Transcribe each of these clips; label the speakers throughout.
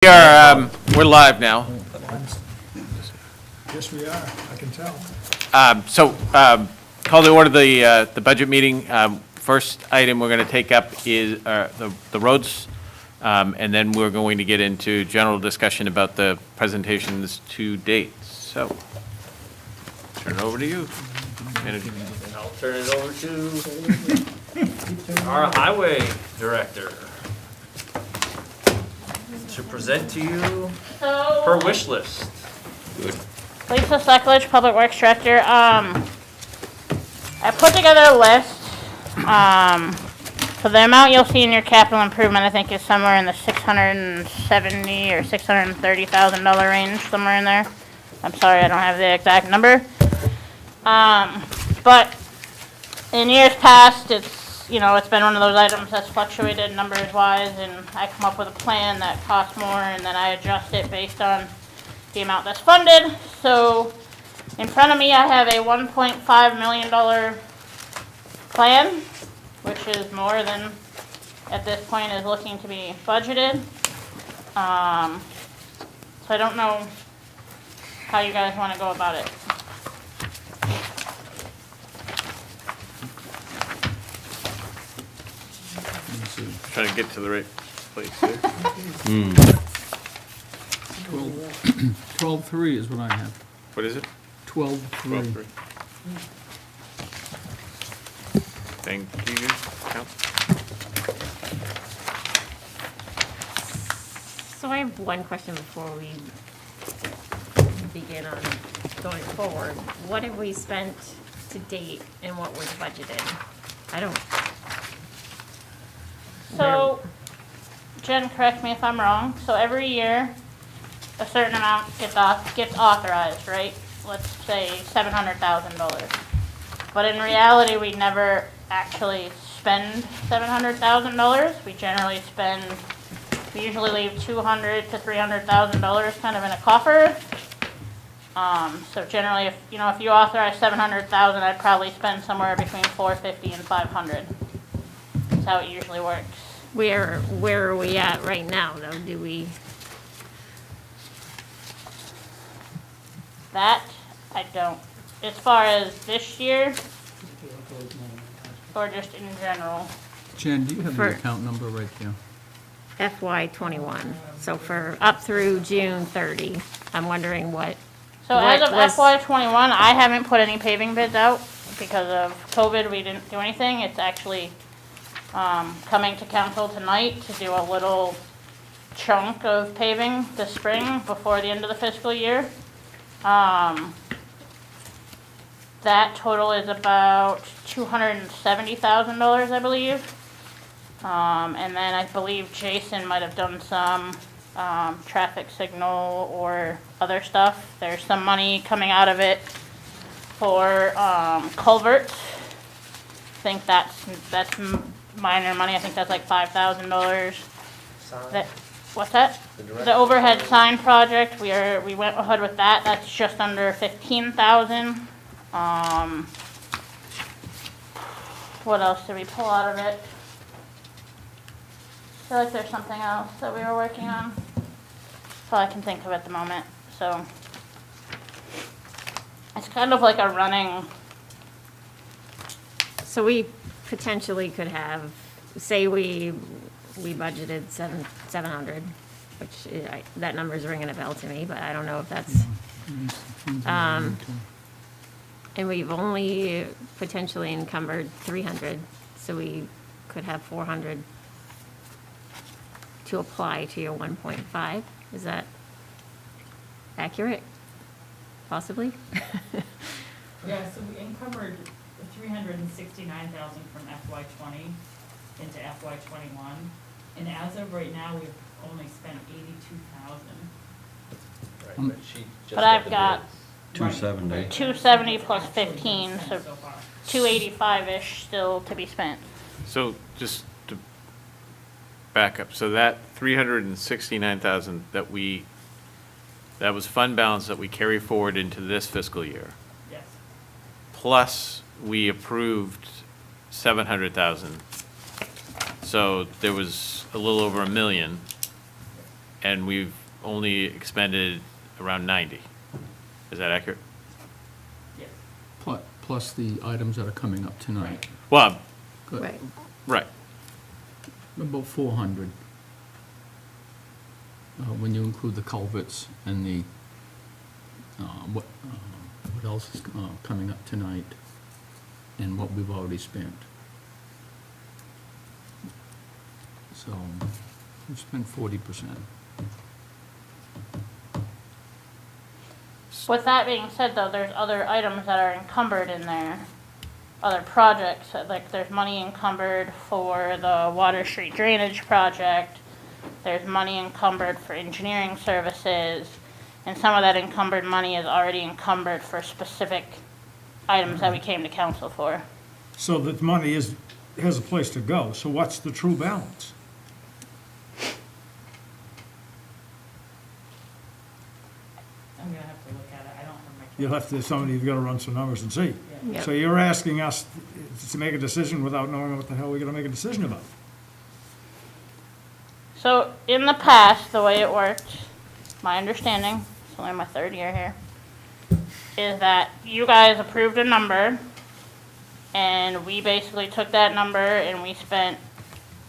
Speaker 1: We're live now.
Speaker 2: Yes, we are, I can tell.
Speaker 1: Call to order the budget meeting. First item we're going to take up is the roads, and then we're going to get into general discussion about the presentations to date. So, turn it over to you. Manager.
Speaker 3: I'll turn it over to our highway director to present to you her wish list.
Speaker 4: Lisa Suckledge, Public Works Director. I put together a list. So the amount you'll see in your capital improvement, I think, is somewhere in the $670,000 or $630,000 range, somewhere in there. I'm sorry, I don't have the exact number. But in years past, it's been one of those items that's fluctuated numbers wise, and I come up with a plan that costs more, and then I adjust it based on the amount that's funded. So in front of me, I have a $1.5 million plan, which is more than at this point is looking to be budgeted. So I don't know how you guys want to go about it.
Speaker 1: Trying to get to the right place here.
Speaker 2: 12-3 is what I have.
Speaker 1: What is it?
Speaker 2: 12-3.
Speaker 1: 12-3. Thank you, Council.
Speaker 5: So I have one question before we begin on going forward. What have we spent to date and what was budgeted?
Speaker 4: So, Jen, correct me if I'm wrong. So every year, a certain amount gets authorized, right? Let's say $700,000. But in reality, we never actually spend $700,000. We usually leave $200,000 to $300,000 kind of in a coffer. So generally, if you authorize $700,000, I'd probably spend somewhere between $450 and $500. That's how it usually works.
Speaker 5: Where are we at right now, though? Do we?
Speaker 4: That, I don't. As far as this year, or just in general?
Speaker 2: Jen, do you have
Speaker 5: For-
Speaker 2: the account number right there?
Speaker 5: FY21. So for up through June 30, I'm wondering what.
Speaker 4: So as
Speaker 5: what
Speaker 4: of
Speaker 5: was-
Speaker 4: FY21, I haven't put any paving bids out because of COVID. We didn't do anything. It's actually coming to council tonight to do a little chunk of paving this spring before the end of the fiscal year. That total is about $270,000, I believe. And then I believe Jason might have done some traffic signal or other stuff. There's some money coming out of it for culverts. I think that's minor money. I think that's like $5,000. What's that? The overhead sign project. We went ahead with that. That's just under $15,000. What else did we pull out of it? I feel like there's something else that we were working on. That's all I can think of at the moment. So it's kind of like a running.
Speaker 5: So we potentially could have, say we budgeted 700, which that number's ringing a bell to me, but I don't know if that's. And we've only potentially encumbered 300, so we could have 400 to apply to your 1.5. Is that accurate? Possibly?
Speaker 6: Yeah, so we encumbered $369,000 from FY20 into FY21, and as of right now, we've only spent $82,000.
Speaker 3: Right, but she just
Speaker 4: But I've
Speaker 3: the
Speaker 4: got
Speaker 3: bids.
Speaker 7: 270.
Speaker 4: 270 plus 15, so
Speaker 6: So far.
Speaker 4: 285-ish still to be spent.
Speaker 1: So just to back up, so that 369,000 that was fund balance that we carry forward into this fiscal year,
Speaker 6: Yes,
Speaker 1: plus we approved 700,000. So there was a little over $1 million. and we've only expended around 90. Is that accurate?
Speaker 6: Yes.
Speaker 2: Plus the items that are coming up tonight.
Speaker 1: Well,
Speaker 2: Good.
Speaker 5: Right.
Speaker 1: right.
Speaker 2: About 400. When you include the culverts and the, what else is coming up tonight and what we've already spent. So, we've spent 40%.
Speaker 4: With that being said, though, there's other items that are encumbered in there, other projects, like there's money encumbered for the Water Street Drainage Project, there's money encumbered for engineering services, and some of that encumbered money is already encumbered for specific items that we came to council for.
Speaker 7: So that money has a place to go, so what's the true balance?
Speaker 6: I'm gonna have to look at it, I don't have my.
Speaker 7: You'll have to, you've got to run some numbers and see.
Speaker 5: Yep.
Speaker 7: So you're asking us to make a decision without knowing what the hell we're going to make a decision about.
Speaker 4: So in the past, the way it worked, my understanding, it's only my third year here, is that you guys approved a number, and we basically took that number and we spent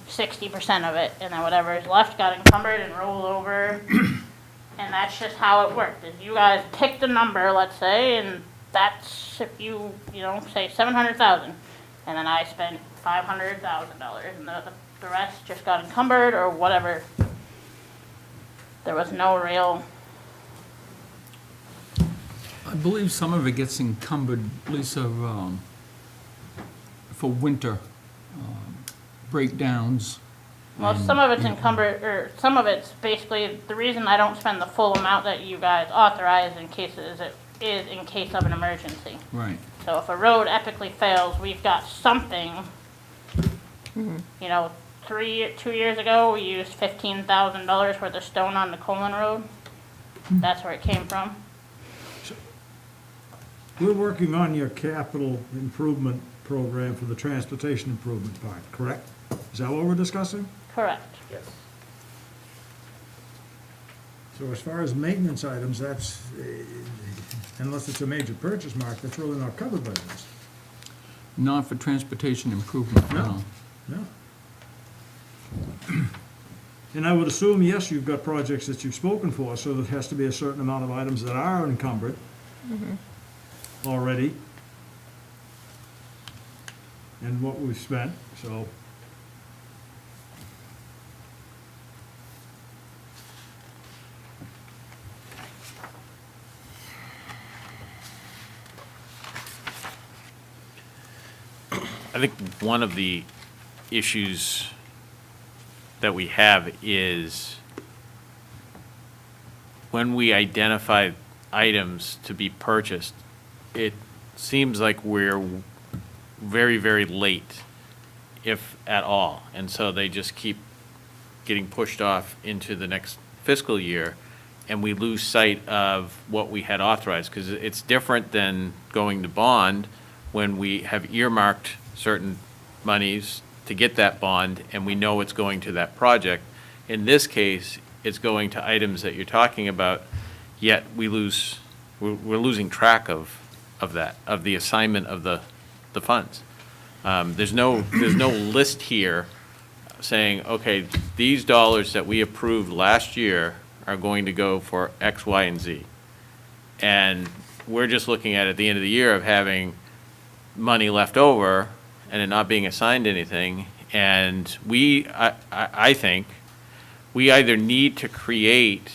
Speaker 4: 60% of it, and then whatever is left got encumbered and rolled over. And that's just how it worked, is you guys picked a number, let's say, and that's if you say 700,000, and then I spent $500,000, and the rest just got encumbered or whatever. There was no real,
Speaker 2: I believe some of it gets encumbered, Lisa, for winter breakdowns.
Speaker 4: well, some of it's encumbered, or some of it's basically, the reason I don't spend the full amount that you guys authorize in cases, it is in case of an emergency.
Speaker 2: Right.
Speaker 4: So if a road epically fails, we've got something. You know, 2 years ago, we used $15,000 worth of stone on the Colin Road. That's where it came from.
Speaker 7: We're working on your capital improvement program for the transportation improvement part, correct? Is that what we're discussing?
Speaker 4: Correct.
Speaker 3: Yes.
Speaker 7: So as far as maintenance items, that's, unless it's a major purchase, Mark, that's really not covered by this.
Speaker 2: Not for transportation improvement,
Speaker 7: No.
Speaker 2: no.
Speaker 7: No. And I would assume, yes, you've got projects that you've spoken for, so there has to be a certain amount of items that are encumbered already. And what we've spent, so.
Speaker 1: I think one of the issues that we have is when we identify items to be purchased, it seems like we're very, very late, if at all. And so they just keep getting pushed off into the next fiscal year, and we lose sight of what we had authorized, because it's different than going to bond when we have earmarked certain monies to get that bond, and we know it's going to that project. In this case, it's going to items that you're talking about, yet we're losing track of that, of the assignment of the funds. There's no list here saying, okay, these dollars that we approved last year are going to go for X, Y, and Z. And we're just looking at the end of the year of having money left over and it not being assigned anything. And I think we either need to create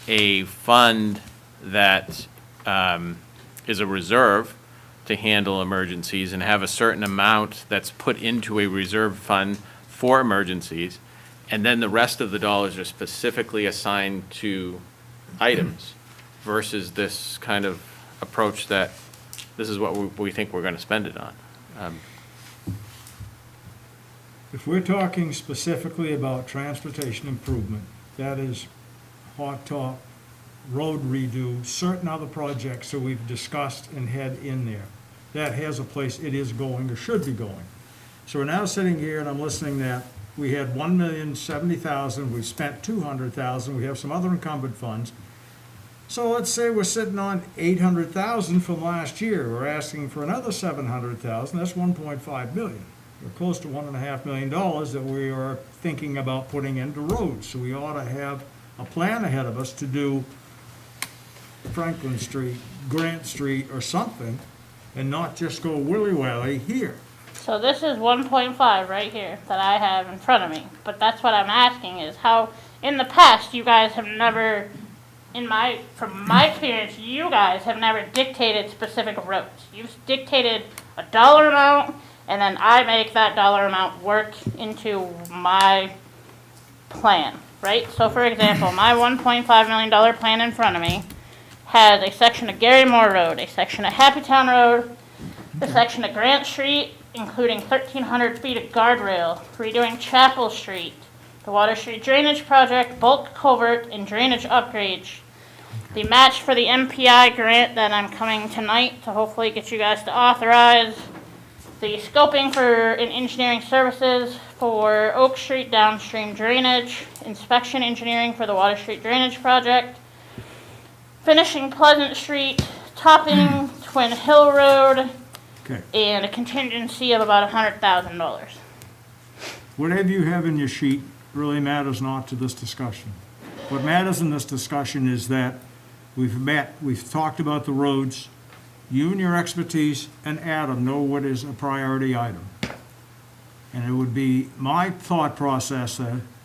Speaker 1: a fund that is a reserve to handle emergencies and have a certain amount that's put into a reserve fund for emergencies, and then the rest of the dollars are specifically assigned to items versus this kind of approach that this is what we think we're going to spend it on.
Speaker 7: If we're talking specifically about transportation improvement, that is hot top, road redo, certain other projects that we've discussed and had in there. That has a place it is going or should be going. So we're now sitting here and I'm listening that we had 1,070,000, we spent 200,000, we have some other encumbered funds. So let's say we're sitting on 800,000 from last year, we're asking for another 700,000, that's 1.5 million. We're close to $1.5 million that we are thinking about putting into roads. So we ought to have a plan ahead of us to do Franklin Street, Grant Street, or something, and not just go willy-willy here.
Speaker 4: So this is 1.5 right here that I have in front of me. But that's what I'm asking is how, in the past, you guys have never, from my experience, you guys have never dictated specific roads. You've dictated a dollar amount, and then I make that dollar amount work into my plan, right? So for example, my $1.5 million plan in front of me has a section of Gary Moore Road, a section of Happy Town Road, a section of Grant Street, including 1,300 feet of guardrail, redoing Chapel Street, the Water Street Drainage Project, bulk culvert, and drainage upgrades. The match for the MPI grant that I'm coming tonight to hopefully get you guys to authorize. The scoping for and engineering services for Oak Street downstream drainage, inspection engineering for the Water Street Drainage Project, finishing Pleasant Street, topping Twin Hill Road,
Speaker 7: Okay.
Speaker 4: and a contingency of about $100,000.
Speaker 7: Whatever you have in your sheet really matters not to this discussion. What matters in this discussion is that we've talked about the roads. You and your expertise and Adam know what is a priority item. And it would be my thought process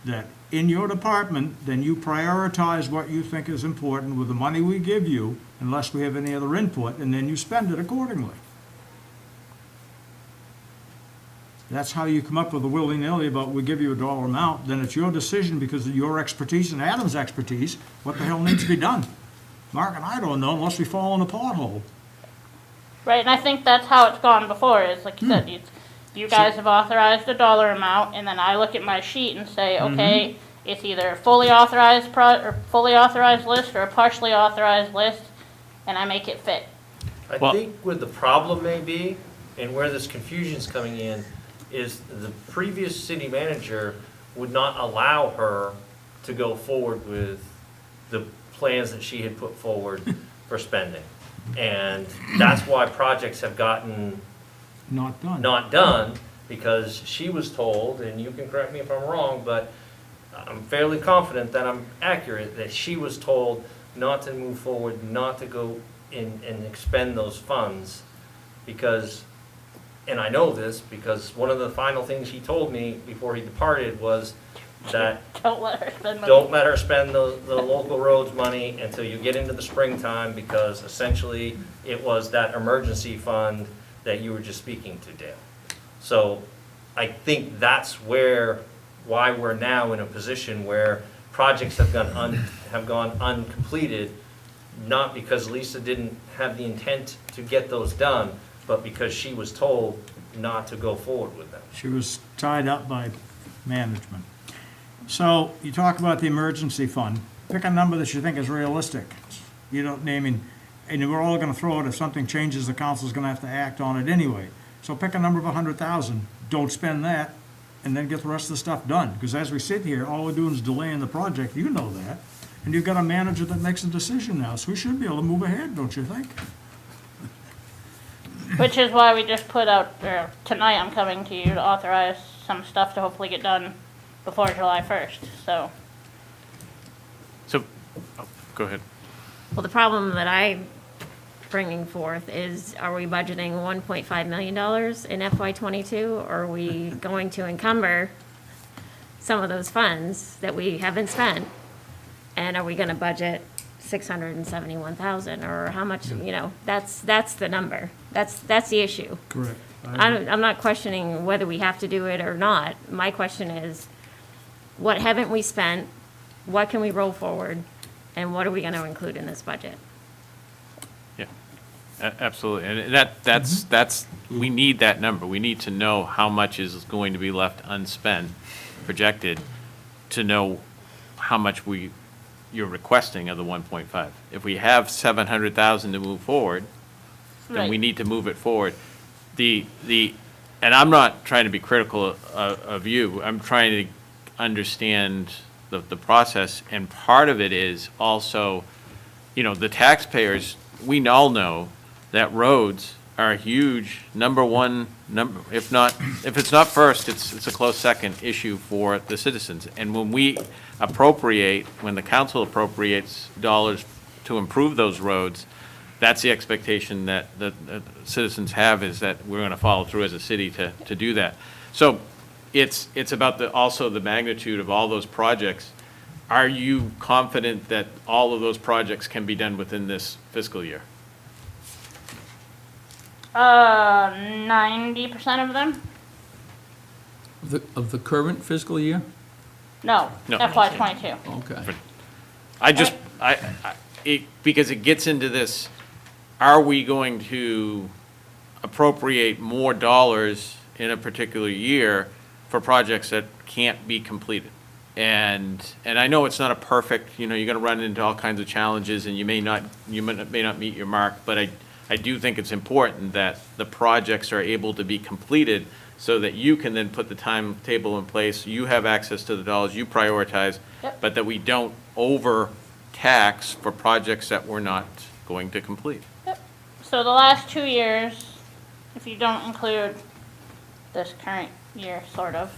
Speaker 7: that in your department, then you prioritize what you think is important with the money we give you, unless we have any other input, and then you spend it accordingly. That's how you come up with a willy-nilly about we give you a dollar amount, then it's your decision because of your expertise and Adam's expertise, what the hell needs to be done. Mark and I don't know unless we fall in a pothole.
Speaker 4: Right, and I think that's how it's gone before, is like you said, you guys have authorized a dollar amount, and then I look at my sheet and say, okay, it's either a fully authorized fully authorized list or a partially authorized list, and I make it fit.
Speaker 3: I
Speaker 1: Well-
Speaker 3: think where the problem may be, and where this confusion's coming in, is the previous city manager would not allow her to go forward with the plans that she had put forward for spending. And that's why projects have gotten
Speaker 7: Not done.
Speaker 3: not done, because she was told, and you can correct me if I'm wrong, but I'm fairly confident that I'm accurate, that she was told not to move forward, not to go in and expend those funds, because, and I know this, because one of the final things he told me before he departed was that
Speaker 4: Don't let her spend money.
Speaker 3: don't let her spend the local roads money until you get into the springtime, because essentially it was that emergency fund that you were just speaking to, Dale. So I think that's why we're now in a position where projects have gone uncompleted, not because Lisa didn't have the intent to get those done, but because she was told not to go forward with them.
Speaker 7: She was tied up by management. So you talk about the emergency fund. Pick a number that you think is realistic. You don't naming, and we're all going to throw it. If something changes, the council's going to have to act on it anyway. So pick a number of 100,000. Don't spend that, and then get the rest of the stuff done. Because as we sit here, all we're doing is delaying the project. You know that, and you've got a manager that makes a decision now. So we should be able to move ahead, don't you think?
Speaker 4: Which is why we just put out, or tonight I'm coming to you to authorize some stuff to hopefully get done before July 1st, so.
Speaker 1: So, go ahead.
Speaker 5: Well, the problem that I'm bringing forth is, are we budgeting $1.5 million in FY22? Or are we going to encumber some of those funds that we haven't spent? And are we gonna budget $671,000, or how much, that's the number. That's the issue.
Speaker 7: Correct.
Speaker 5: I'm not questioning whether we have to do it or not. My question is, what haven't we spent? What can we roll forward? And what are we gonna include in this budget?
Speaker 1: Yeah, absolutely. And that's, we need that number. We need to know how much is going to be left unspent, projected, to know how much you're requesting of the 1.5. If we have 700,000 to move forward, then we
Speaker 4: Right.
Speaker 1: need to move it forward. The and I'm not trying to be critical of you, I'm trying to understand the process, and part of it is also, the taxpayers, we all know that roads are a huge number one, if it's not first, it's a close second issue for the citizens. And when when the council appropriates dollars to improve those roads, that's the expectation that the citizens have, is that we're gonna follow through as a city to do that. So it's about also the magnitude of all those projects. Are you confident that all of those projects can be done within this fiscal year?
Speaker 4: 90% of them?
Speaker 2: Of the current fiscal year?
Speaker 4: No,
Speaker 1: No.
Speaker 4: FY22.
Speaker 2: Okay.
Speaker 1: Because it gets into this, are we going to appropriate more dollars in a particular year for projects that can't be completed? And I know it's not a perfect, you're gonna run into all kinds of challenges, and you may not meet your mark, but I do think it's important that the projects are able to be completed so that you can then put the timetable in place, you have access to the dollars, you prioritize,
Speaker 4: Yep.
Speaker 1: but that we don't overtax for projects that we're not going to complete.
Speaker 4: Yep. So the last 2 years, if you don't include this current year, sort of,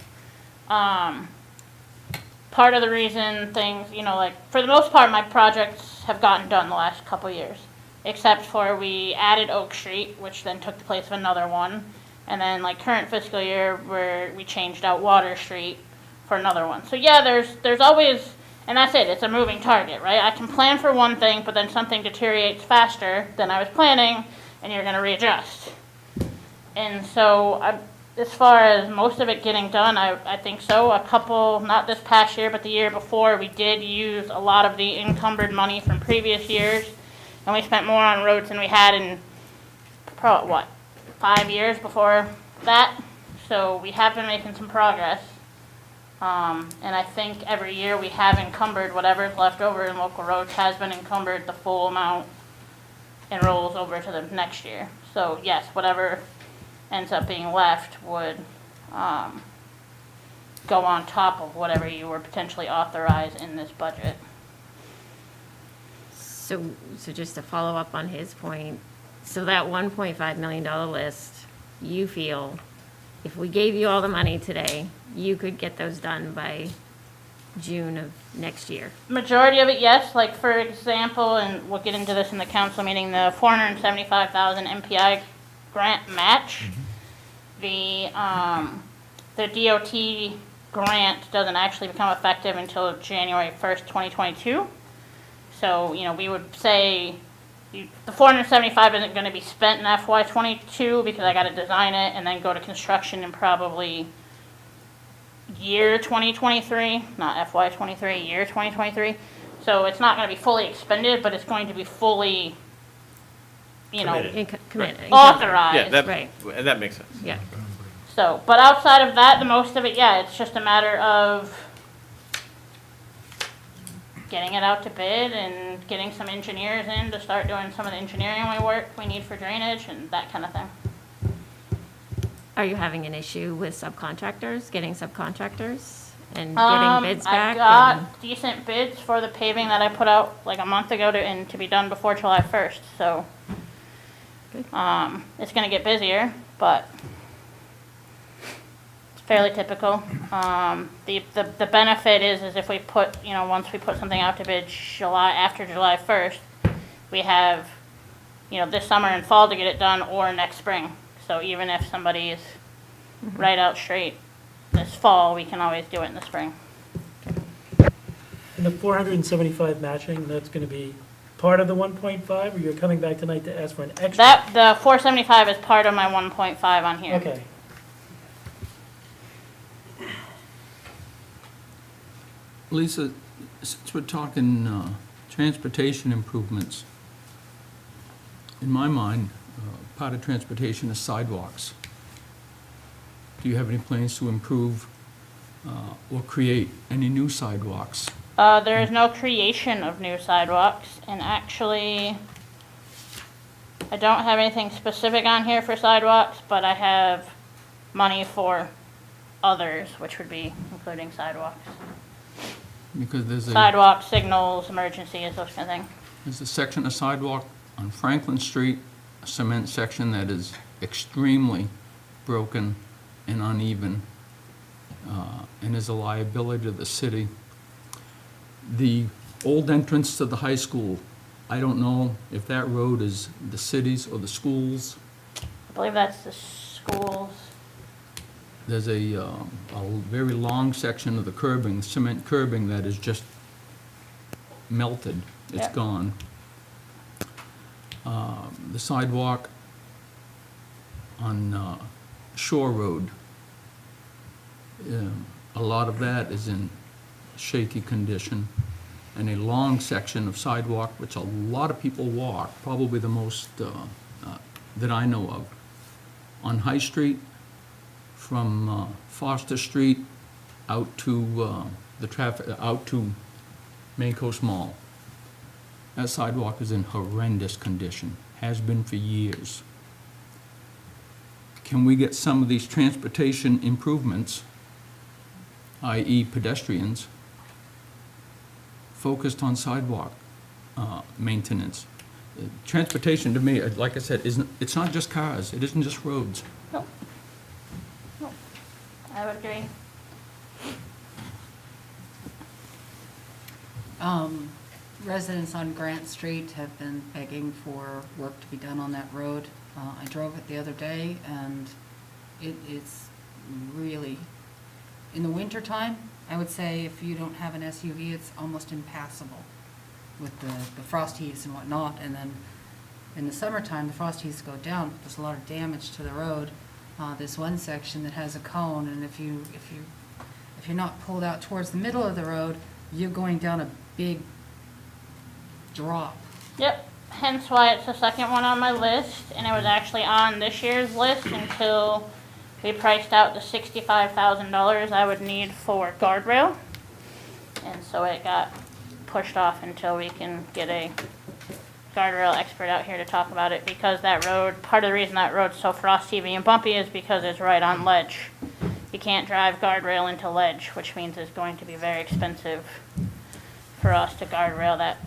Speaker 4: part of the reason things, for the most part, my projects have gotten done the last couple years, except for we added Oak Street, which then took the place of another one, and then current fiscal year where we changed out Water Street for another one. So yeah, there's always, and that's it, it's a moving target, right? I can plan for one thing, but then something deteriorates faster than I was planning, and you're gonna readjust. And so as far as most of it getting done, I think so. A couple, not this past year, but the year before, we did use a lot of the encumbered money from previous years, and we spent more on roads than we had in, probably, 5 years before that. So we have been making some progress. And I think every year we have encumbered whatever's left over in local roads has been encumbered the full amount and rolls over to the next year. So yes, whatever ends up being left would go on top of whatever you were potentially authorized in this budget.
Speaker 5: So just to follow up on his point, so that $1.5 million list, you feel if we gave you all the money today, you could get those done by June of next year?
Speaker 4: Majority of it, yes. Like, for example, and we'll get into this in the council meeting, the $475,000 MPI grant match. The DOT grant doesn't actually become effective until January 1st, 2022. So, we would say the 475 isn't going to be spent in FY22 because I got to design it and then go to construction in probably year 2023, not FY23, year 2023. So it's not going to be fully expended, but it's going to be fully,
Speaker 3: Committed.
Speaker 5: Committed.
Speaker 4: authorized.
Speaker 1: Yeah,
Speaker 5: Right.
Speaker 1: that makes sense.
Speaker 5: Yeah.
Speaker 4: So, but outside of that, the most of it, yeah, it's just a matter of getting it out to bid and getting some engineers in to start doing some of the engineering work we need for drainage and that kind of thing.
Speaker 5: Are you having an issue with subcontractors, getting subcontractors and getting bids
Speaker 4: I
Speaker 5: back?
Speaker 4: got decent bids for the paving that I put out like a month ago to be done before July 1st, so
Speaker 5: Good.
Speaker 4: It's gonna get busier, but it's fairly typical. The benefit is if we put, once we put something out to bid after July 1st, we have, this summer and fall to get it done or next spring. So even if somebody is right out straight this fall, we can always do it in the spring.
Speaker 8: And the 475 matching, that's gonna be part of the 1.5, or you're coming back tonight to ask for an extra?
Speaker 4: The 475 is part of my 1.5 on here.
Speaker 8: Okay.
Speaker 2: Lisa, since we're talking transportation improvements, in my mind, part of transportation is sidewalks. Do you have any plans to improve or create any new sidewalks?
Speaker 4: There is no creation of new sidewalks, and actually, I don't have anything specific on here for sidewalks, but I have money for others, which would be including sidewalks.
Speaker 2: Because
Speaker 4: Sidewalks, signals, emergencies, those kind of things.
Speaker 2: there's a section of sidewalk on Franklin Street, a cement section that is extremely broken and uneven, and is a liability to the city. The old entrance to the high school, I don't know if that road is the city's or the school's.
Speaker 4: I believe that's the schools.
Speaker 2: There's a very long section of the curbing, cement curbing, that is just melted. It's
Speaker 4: Yep.
Speaker 2: gone. The sidewalk on Shore Road, a lot of that is in shaky condition. And a long section of sidewalk, which a lot of people walk, probably the most that I know of, on High Street, from Foster Street out to out to Main Coast Mall. That sidewalk is in horrendous condition, has been for years. Can we get some of these transportation improvements, i.e. pedestrians, focused on sidewalk maintenance? Transportation, to me, like I said, it's not just cars, it isn't just roads.
Speaker 4: No. No. I would agree.
Speaker 9: Residents on Grant Street have been begging for work to be done on that road. I drove it the other day, and it's really, in the wintertime, I would say if you don't have an SUV, it's almost impassable with the frost heaves and whatnot. And then in the summertime, the frost heaves go down, but there's a lot of damage to the road. There's one section that has a cone, and if you're not pulled out towards the middle of the road, you're going down a big drop.
Speaker 4: Yep, hence why it's the second one on my list, and it was actually on this year's list until we priced out the $65,000 I would need for guardrail. And so it got pushed off until we can get a guardrail expert out here to talk about it, because that road, part of the reason that road's so frost heavy and bumpy is because it's right on ledge. You can't drive guardrail into ledge, which means it's going to be very expensive for us to guardrail that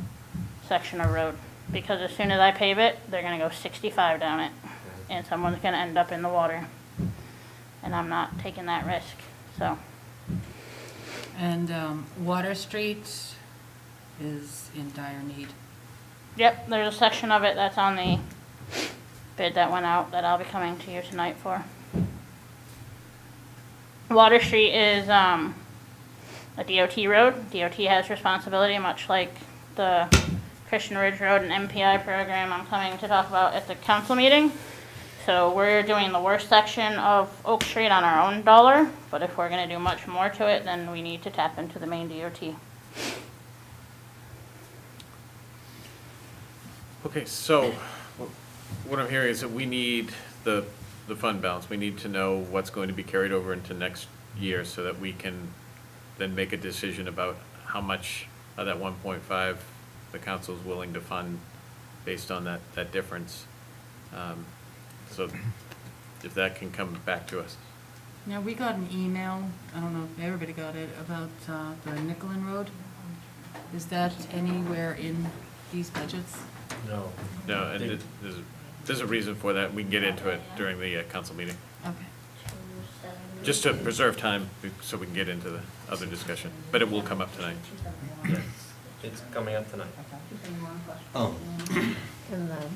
Speaker 4: section of road, because as soon as I pave it, they're gonna go 65 down it, and someone's gonna end up in the water, and I'm not taking that risk, so.
Speaker 9: And Water Street is in dire need.
Speaker 4: Yep, there's a section of it that's on the bid that went out that I'll be coming to you tonight for. Water Street is a DOT road. DOT has responsibility, much like the Christian Ridge Road and MPI program I'm coming to talk about at the council meeting. So we're doing the worst section of Oak Street on our own dollar, but if we're gonna do much more to it, then we need to tap into the main DOT.
Speaker 1: Okay, so what I'm hearing is that we need the fund balance. We need to know what's going to be carried over into next year so that we can then make a decision about how much of that 1.5 the council is willing to fund based on that difference. So if that can come back to us.
Speaker 9: Now, we got an email, I don't know if everybody got it, about the Nickelin Road. Is that anywhere in these budgets?
Speaker 3: No.
Speaker 1: No, and there's a reason for that. We can get into it during the council meeting.
Speaker 9: Okay.
Speaker 1: Just to preserve time so we can get into the other discussion. But it will come up tonight.
Speaker 3: Yes, it's coming up tonight.
Speaker 5: And then,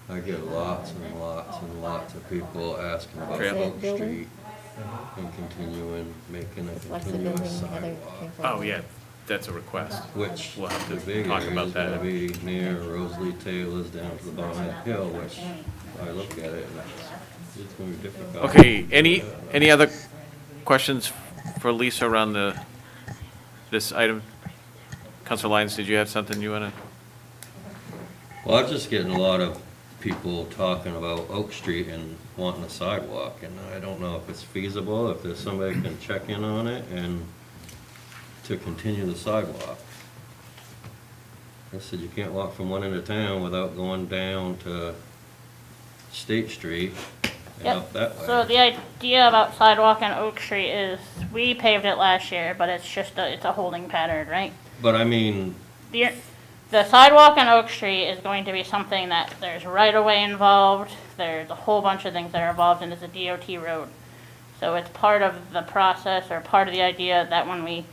Speaker 10: I get lots and lots and lots of people asking about
Speaker 1: Trail.
Speaker 10: Oak
Speaker 5: Building?
Speaker 10: Street and continuing, making a
Speaker 5: what's the
Speaker 10: continuous
Speaker 5: building, Heather?
Speaker 10: sidewalk.
Speaker 1: Oh, yeah, that's a request.
Speaker 10: Which
Speaker 1: We'll have to
Speaker 10: the big
Speaker 1: talk
Speaker 10: area
Speaker 1: about
Speaker 10: is
Speaker 1: that.
Speaker 10: gonna be near Rosalie Taylor's down to the bottom of the hill, which I look at it and it's gonna be difficult.
Speaker 1: Okay, any other questions for Lisa around this item? Councilor Lyons, did you have something you wanna?
Speaker 10: Well, I'm just getting a lot of people talking about Oak Street and wanting a sidewalk, and I don't know if it's feasible, if there's somebody can check in on it and to continue the sidewalk. I said you can't walk from one end of town without going down to State Street and
Speaker 4: Yep.
Speaker 10: up that way.
Speaker 4: So the idea about sidewalk on Oak Street is, we paved it last year, but it's just it's a holding pattern, right?
Speaker 10: But I mean,
Speaker 4: The sidewalk on Oak Street is going to be something that there's right-of-way involved, there's a whole bunch of things that are involved, and it's a DOT road. So it's part of the process, or part of the idea that when we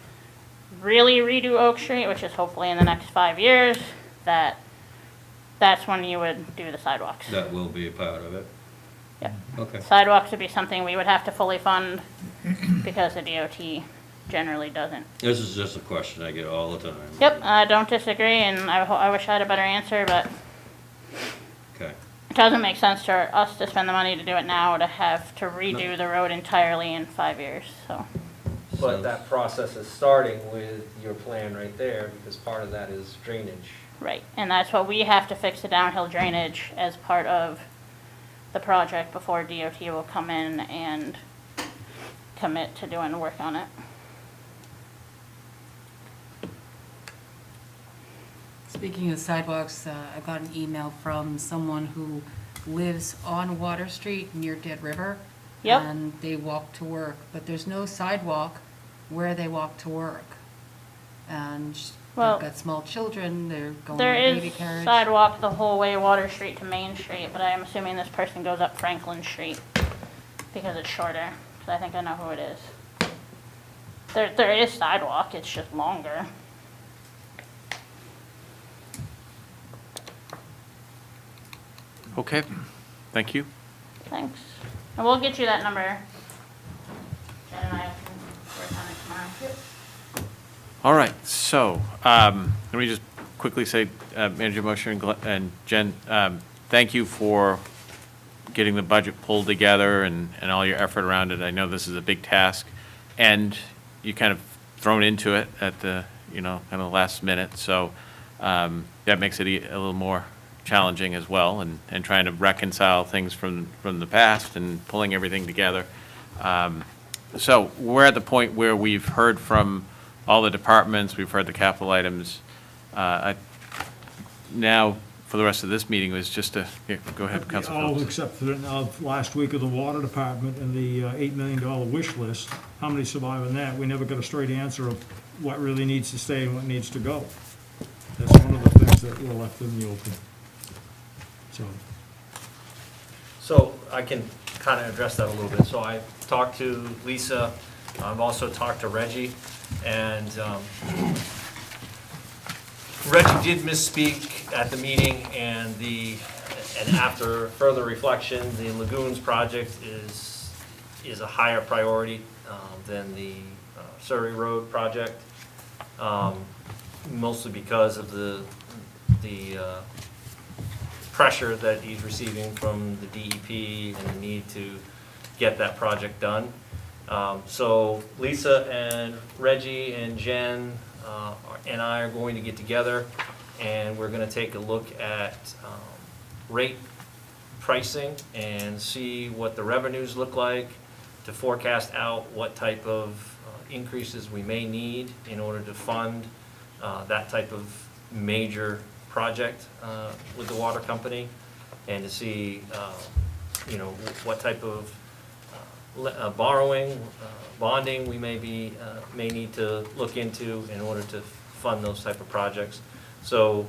Speaker 4: really redo Oak Street, which is hopefully in the next 5 years, that's when you would do the sidewalks.
Speaker 10: that will be a part of it.
Speaker 4: Yep.
Speaker 10: Okay.
Speaker 4: Sidewalks would be something we would have to fully fund because the DOT generally doesn't.
Speaker 10: This is just a question I get all the time.
Speaker 4: Yep, I don't disagree, and I wish I had a better answer, but
Speaker 10: Okay.
Speaker 4: it doesn't make sense for us to spend the money to do it now, to have to redo the road entirely in 5 years, so.
Speaker 3: But that process is starting with your plan right there, because part of that is drainage.
Speaker 4: Right, and that's what we have to fix, the downhill drainage as part of the project before DOT will come in and commit to doing work on it.
Speaker 9: Speaking of sidewalks, I got an email from someone who lives on Water Street near Dead River.
Speaker 4: Yep.
Speaker 9: And they walk to work, but there's no sidewalk where they walk to work. And
Speaker 4: Well,
Speaker 9: they've got small children, they're going
Speaker 4: There
Speaker 9: in a baby
Speaker 4: is
Speaker 9: carriage.
Speaker 4: sidewalk the whole way Water Street to Main Street, but I am assuming this person goes up Franklin Street because it's shorter, because I think I know who it is. There is sidewalk, it's just longer.
Speaker 1: Okay, thank you.
Speaker 4: Thanks. And we'll get you that number. Jen and I can work on it tomorrow.
Speaker 1: All right, so, let me just quickly say, Manager Mosher and Jen, thank you for getting the budget pulled together and all your effort around it. I know this is a big task, and you kind of thrown into it at the, kind of last minute, so that makes it a little more challenging as well, and trying to reconcile things from the past and pulling everything together. So we're at the point where we've heard from all the departments, we've heard the capital items. Now, for the rest of this meeting, was just to, go ahead, Council
Speaker 7: All
Speaker 1: Phillips.
Speaker 7: except for last week of the water department and the $8 million wish list. How many survive on that? We never got a straight answer of what really needs to stay and what needs to go. That's one of the things that were left in the open.
Speaker 3: So I can kind of address that a little bit. So I talked to Lisa, I've also talked to Reggie, and Reggie did misspeak at the meeting, and after further reflection, the Lagoons project is a higher priority than the Surrey Road project, mostly because of the pressure that he's receiving from the DEP and the need to get that project done. So Lisa and Reggie and Jen and I are going to get together, and we're going to take a look at rate pricing and see what the revenues look like, to forecast out what type of increases we may need in order to fund that type of major project with the water company, and to see, what type of borrowing, bonding we may need to look into in order to fund those type of projects. So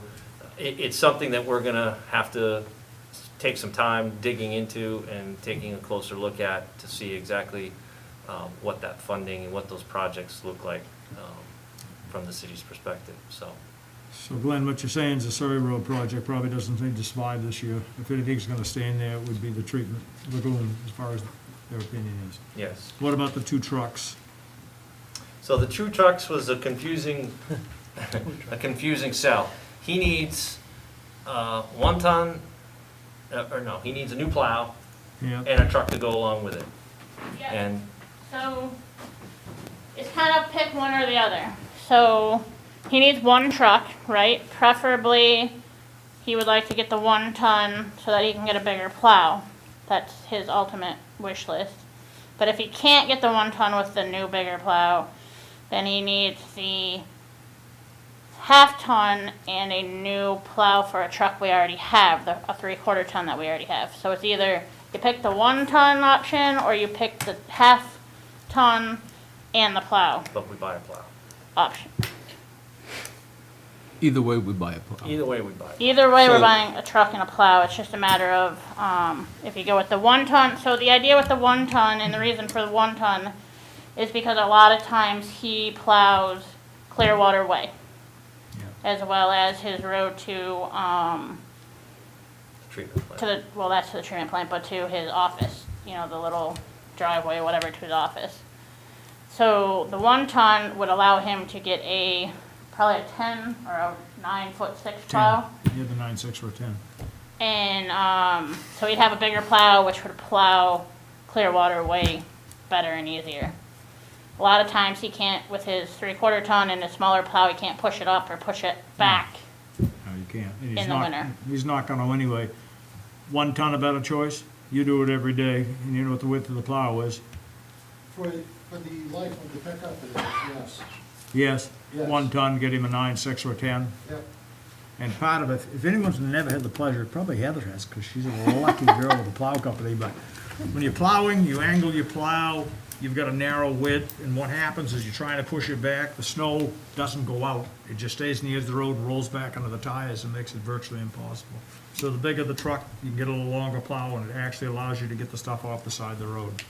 Speaker 3: it's something that we're gonna have to take some time digging into and taking a closer look at to see exactly what that funding and what those projects look like from the city's perspective, so.
Speaker 7: So Glenn, what you're saying is the Surrey Road project probably doesn't need to survive this year. If anything's gonna stay in there, it would be the treatment lagoon, as far as their opinion is.
Speaker 3: Yes.
Speaker 7: What about the 2 trucks?
Speaker 3: So the two trucks was a confusing sell. He needs 1 ton, he needs a new plow
Speaker 7: Yeah,
Speaker 3: and a truck to go along with it.
Speaker 4: Yeah,
Speaker 3: And
Speaker 4: so it's kind of pick one or the other. So he needs 1 truck, right? Preferably, he would like to get the 1 ton so that he can get a bigger plow. That's his ultimate wish list. But if he can't get the 1 ton with the new bigger plow, then he needs the half-ton and a new plow for a truck we already have, a 3/4 ton that we already have. So it's either you pick the 1-ton option or you pick the half-ton and the plow
Speaker 3: But we buy a plow.
Speaker 4: option.
Speaker 2: Either way, we buy a plow.
Speaker 3: Either way, we buy it.
Speaker 4: Either way, we're
Speaker 10: So-
Speaker 4: buying a truck and a plow. It's just a matter of, if you go with the 1-ton. So the idea with the 1-ton and the reason for the 1-ton is because a lot of times he plows Clearwater Way, as well as his road to,
Speaker 3: Treatment
Speaker 4: to
Speaker 3: plant.
Speaker 4: the, well, that's to the treatment plant, but to his office, you know, the little driveway, whatever, to his office. So the 1-ton would allow him to get probably a 10 or a 9'6" plow.
Speaker 7: You had the 9.6 or a 10.
Speaker 4: And, so he'd have a bigger plow, which would plow Clearwater way better and easier. A lot of times he can't, with his 3/4 ton and a smaller plow, he can't push it up or push it back.
Speaker 7: No, you can't. And he's
Speaker 4: In the
Speaker 7: not-
Speaker 4: winter.
Speaker 7: He's not gonna anyway. 1 ton a better choice? You do it every day, and you know what the width of the plow is.
Speaker 11: For the life of the pickup, it is, yes.
Speaker 7: Yes,
Speaker 11: Yes.
Speaker 7: 1 ton, get him a 9.6 or a 10.
Speaker 11: Yep.
Speaker 7: And part of it, if anyone's never had the pleasure, probably Heather has, because she's a lucky girl with a plow company, but when you're plowing, you angle your plow, you've got a narrow width, and what happens is you're trying to push it back, the snow doesn't go out. It just stays in the edge of the road, rolls back under the tires, and makes it virtually impossible. So the bigger the truck, you can get a little longer plow, and it actually allows you to get the stuff off the side of the road.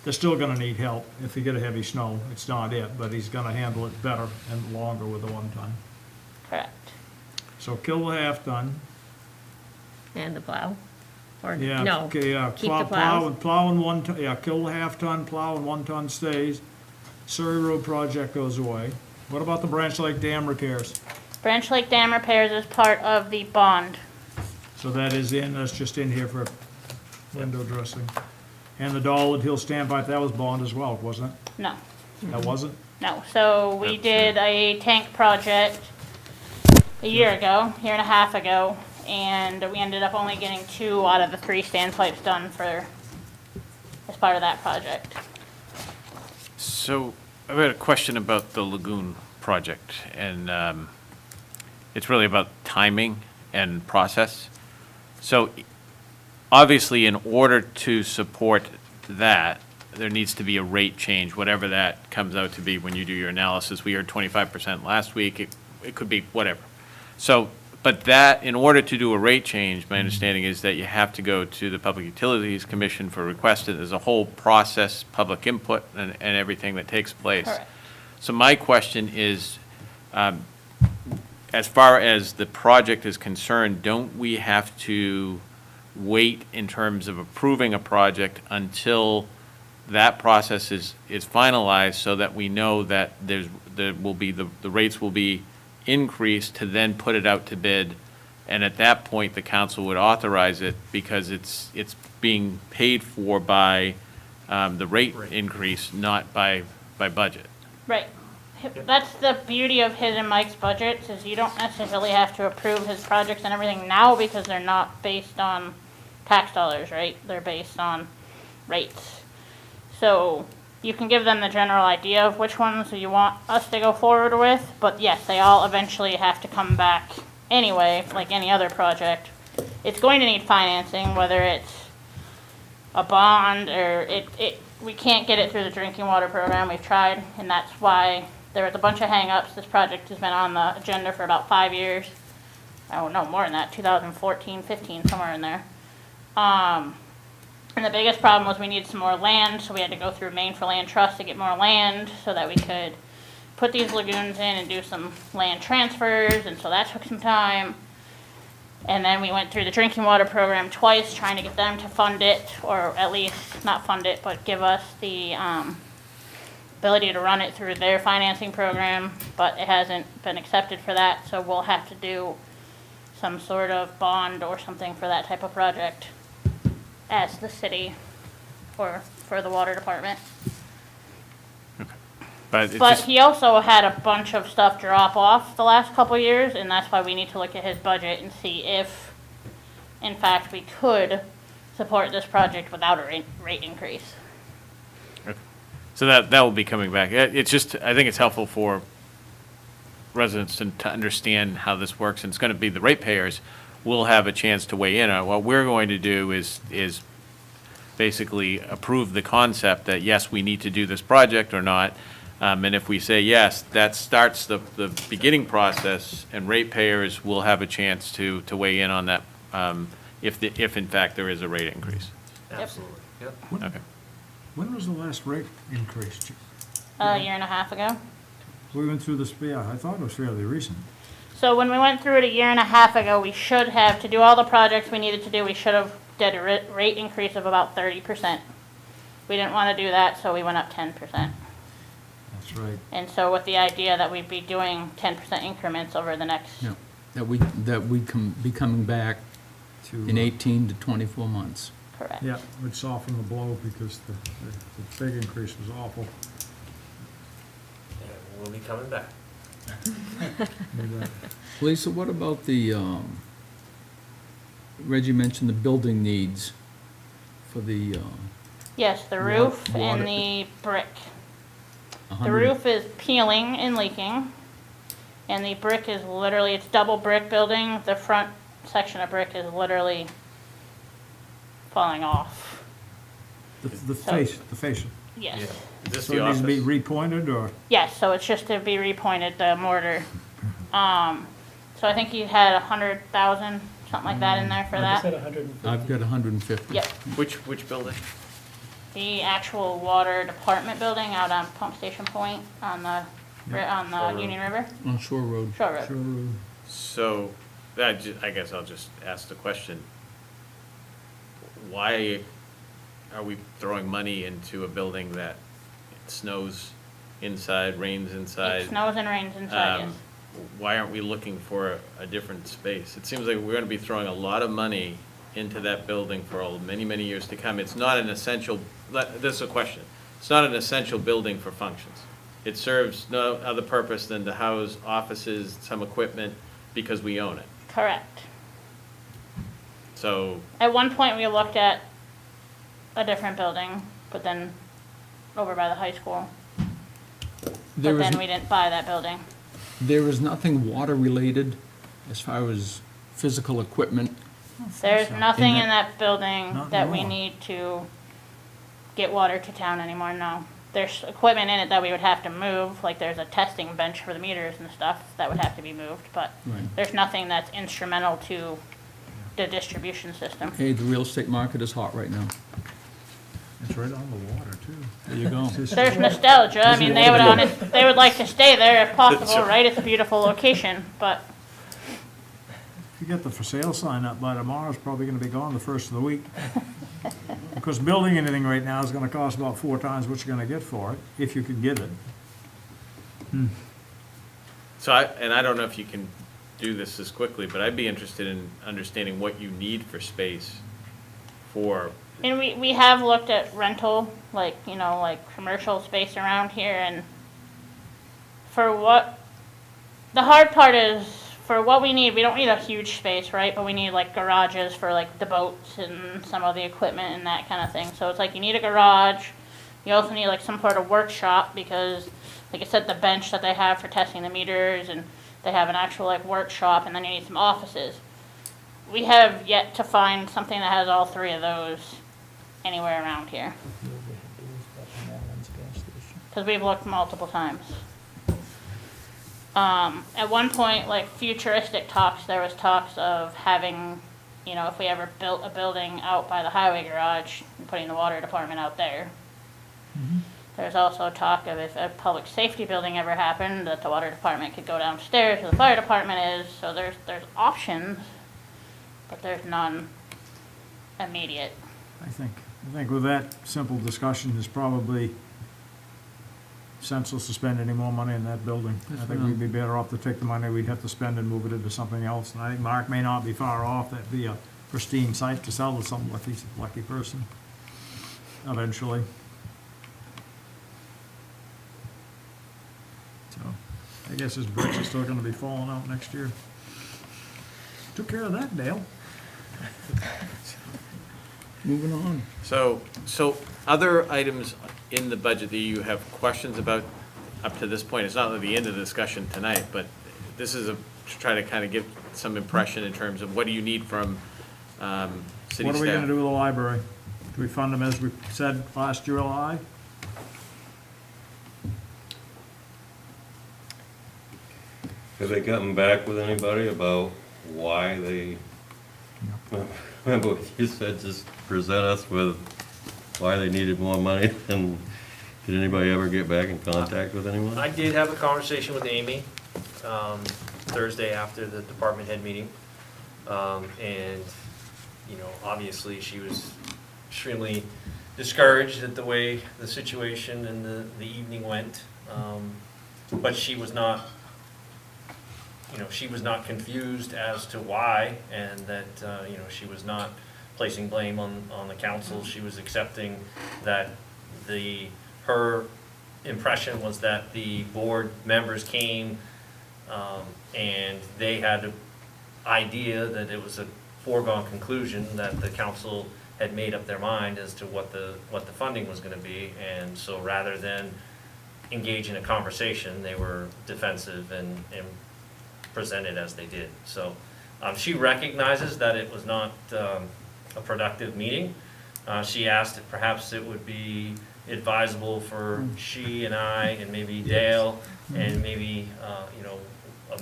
Speaker 7: They're still gonna need help if you get a heavy snow, it's not it, but he's gonna handle it better and longer with the 1 ton.
Speaker 4: Correct.
Speaker 7: So kill the half ton.
Speaker 5: And the plow? Or,
Speaker 7: Yeah,
Speaker 5: no,
Speaker 7: okay, yeah,
Speaker 5: keep
Speaker 7: plow,
Speaker 5: the plows?
Speaker 7: plow and 1 ton, yeah, kill the half ton, plow and 1 ton stays. Surrey Road project goes away. What about the Branch Lake Dam repairs?
Speaker 4: Branch Lake Dam repairs is part of the bond.
Speaker 7: So that's just in here for window dressing. And the Dollar Hill standby, that was bond as well, wasn't it?
Speaker 4: No,
Speaker 7: That wasn't?
Speaker 4: no. So we did a tank project a year and a half ago, and we ended up only getting 2 out of the 3 standpipes done as part of that project.
Speaker 1: So I've got a question about the lagoon project, and it's really about timing and process. So obviously, in order to support that, there needs to be a rate change, whatever that comes out to be when you do your analysis. We heard 25% last week, it could be whatever. So, but that, in order to do a rate change, my understanding is that you have to go to the Public Utilities Commission for request. There's a whole process, public input, and everything that takes place.
Speaker 4: Correct.
Speaker 1: So my question is, as far as the project is concerned, don't we have to wait in terms of approving a project until that process is finalized, so that we know that the rates will be increased, to then put it out to bid? And at that point, the council would authorize it because it's being paid for by the rate increase, not by budget.
Speaker 4: Right. That's the beauty of his and Mike's budgets, is you don't necessarily have to approve his projects and everything now because they're not based on tax dollars, right? They're based on rates. So you can give them the general idea of which ones you want us to go forward with, but yes, they all eventually have to come back anyway, like any other project. It's going to need financing, whether it's a bond or we can't get it through the drinking water program. We've tried, and that's why there was a bunch of hang-ups. This project has been on the agenda for about 5 years. Oh, no, more than that, 2014, 15, somewhere in there. And the biggest problem was we needed some more land, so we had to go through Maine for Land Trust to get more land so that we could put these lagoons in and do some land transfers, and so that took some time. And then we went through the drinking water program twice, trying to get them to fund it, or at least not fund it, but give us the ability to run it through their financing program, but it hasn't been accepted for that, so we'll have to do some sort of bond or something for that type of project as the city or for the water department.
Speaker 1: But it's
Speaker 4: But
Speaker 1: just,
Speaker 4: he also had a bunch of stuff drop off the last couple of years, and that's why we need to look at his budget and see if, in fact, we could support this project without a rate increase.
Speaker 1: so that will be coming back. It's just, I think it's helpful for residents to understand how this works, and it's going to be the ratepayers will have a chance to weigh in on it. What we're going to do is basically approve the concept that, yes, we need to do this project or not. And if we say yes, that starts the beginning process, and ratepayers will have a chance to weigh in on that, if in fact there is a rate increase.
Speaker 3: Absolutely, yep.
Speaker 1: Okay.
Speaker 7: When was the last rate increase?
Speaker 4: A year and a half ago.
Speaker 7: We went through this, yeah, I thought it was fairly recent.
Speaker 4: So when we went through it a year and a half ago, we should have, to do all the projects we needed to do, we should have did a rate increase of about 30%. We didn't want to do that, so we went up 10%.
Speaker 7: That's right.
Speaker 4: And so with the idea that we'd be doing 10% increments over the next,
Speaker 2: Yeah, that we be coming back
Speaker 7: To,
Speaker 2: in 18 to 24 months.
Speaker 4: correct.
Speaker 7: Yeah, would soften the blow because the big increase was awful.
Speaker 3: And we'll be coming back.
Speaker 2: Lisa, what about the, Reggie mentioned the building needs for the,
Speaker 4: Yes, the
Speaker 2: Wa-
Speaker 4: roof
Speaker 2: water-
Speaker 4: and the brick. The
Speaker 2: 100
Speaker 4: roof is peeling and leaking, and the brick is literally, it's double brick building. The front section of brick is literally falling off.
Speaker 7: The fascia.
Speaker 4: Yes.
Speaker 1: Is this
Speaker 7: So
Speaker 1: the
Speaker 7: it needs to be
Speaker 1: office?
Speaker 7: repointed, or?
Speaker 4: Yes, so it's just to be repointed, the mortar. So I think you had 100,000, something like that in there for
Speaker 8: I just
Speaker 4: that.
Speaker 8: said 150.
Speaker 2: I've got 150.
Speaker 4: Yep,
Speaker 1: Which building?
Speaker 4: the actual water department building out on Pump Station Point on the, on the Union River,
Speaker 2: On Shore Road.
Speaker 4: Shore Road.
Speaker 7: Sure.
Speaker 1: So, I guess I'll just ask the question. Why are we throwing money into a building that snows inside, rains inside?
Speaker 4: It snows and rains inside, yes.
Speaker 1: Why aren't we looking for a different space? It seems like we're gonna be throwing a lot of money into that building for many, many years to come. It's not an essential, this is a question. It's not an essential building for functions. It serves no other purpose than to house offices, some equipment, because we own it.
Speaker 4: Correct.
Speaker 1: So,
Speaker 4: At one point, we looked at a different building, but then over by the high school.
Speaker 2: There
Speaker 4: But
Speaker 2: is,
Speaker 4: then we didn't buy that building.
Speaker 2: there is nothing water-related as far as physical equipment.
Speaker 4: There's nothing
Speaker 2: In
Speaker 4: in that building
Speaker 7: Not
Speaker 4: that we
Speaker 7: anymore.
Speaker 4: need to get water to town anymore, no. There's equipment in it that we would have to move, like there's a testing bench for the meters and stuff that would have to be moved, but
Speaker 2: Right.
Speaker 4: there's nothing that's instrumental to the distribution system.
Speaker 2: Hey, the real estate market is hot right now.
Speaker 7: It's right on the water, too.
Speaker 2: There you go.
Speaker 4: There's nostalgia, I mean, they would like to stay there if possible, right? It's a beautiful location, but
Speaker 7: If you get the for sale sign up by tomorrow, it's probably gonna be gone the first of the week. Because building anything right now is gonna cost about 4 times what you're gonna get for it, if you could get it.
Speaker 1: so I don't know if you can do this as quickly, but I'd be interested in understanding what you need for space for,
Speaker 4: and we have looked at rental, like, you know, like commercial space around here, and for what, the hard part is, for what we need, we don't need a huge space, right? But we need like garages for like the boats and some of the equipment and that kind of thing. So it's like you need a garage, you also need like some sort of workshop, because like I said, the bench that they have for testing the meters, and they have an actual like workshop, and then you need some offices. We have yet to find something that has all three of those anywhere around here. Because we've looked multiple times. At one point, like futuristic talks, there was talks of having, you know, if we ever built a building out by the highway garage and putting the water department out there. There's also talk of if a public safety building ever happened, that the water department could go downstairs where the fire department is. So there's options, but there's none immediate.
Speaker 7: I think with that simple discussion, it's probably senseless to spend any more money in that building. I think we'd be better off to take the money we'd have to spend and move it into something else. And I think Mark may not be far off. That'd be a pristine site to sell to some lucky person eventually. So, I guess his bricks are still gonna be falling out next year. Took care of that, Dale.
Speaker 2: Moving on.
Speaker 1: so other items in the budget that you have questions about up to this point? It's not at the end of the discussion tonight, but this is to try to kind of give some impression in terms of what do you need from city staff.
Speaker 7: What are we gonna do with the library? Do we fund them as we said last July?
Speaker 10: Have they gotten back with anybody about why they, remember what you said, just present us with why they needed more money, and did anybody ever get back in contact with anyone?
Speaker 3: I did have a conversation with Amy Thursday after the department head meeting. And, you know, obviously she was extremely discouraged at the way the situation and the evening went. But she was not, you know, she was not confused as to why, and that, you know, she was not placing blame on the council. She was accepting that her impression was that the board members came and they had an idea that it was a foregone conclusion that the council had made up their mind as to what the funding was gonna be, and so rather than engage in a conversation, they were defensive and presented as they did. So she recognizes that it was not a productive meeting. She asked if perhaps it would be advisable for she and I and maybe Dale and maybe, you know, a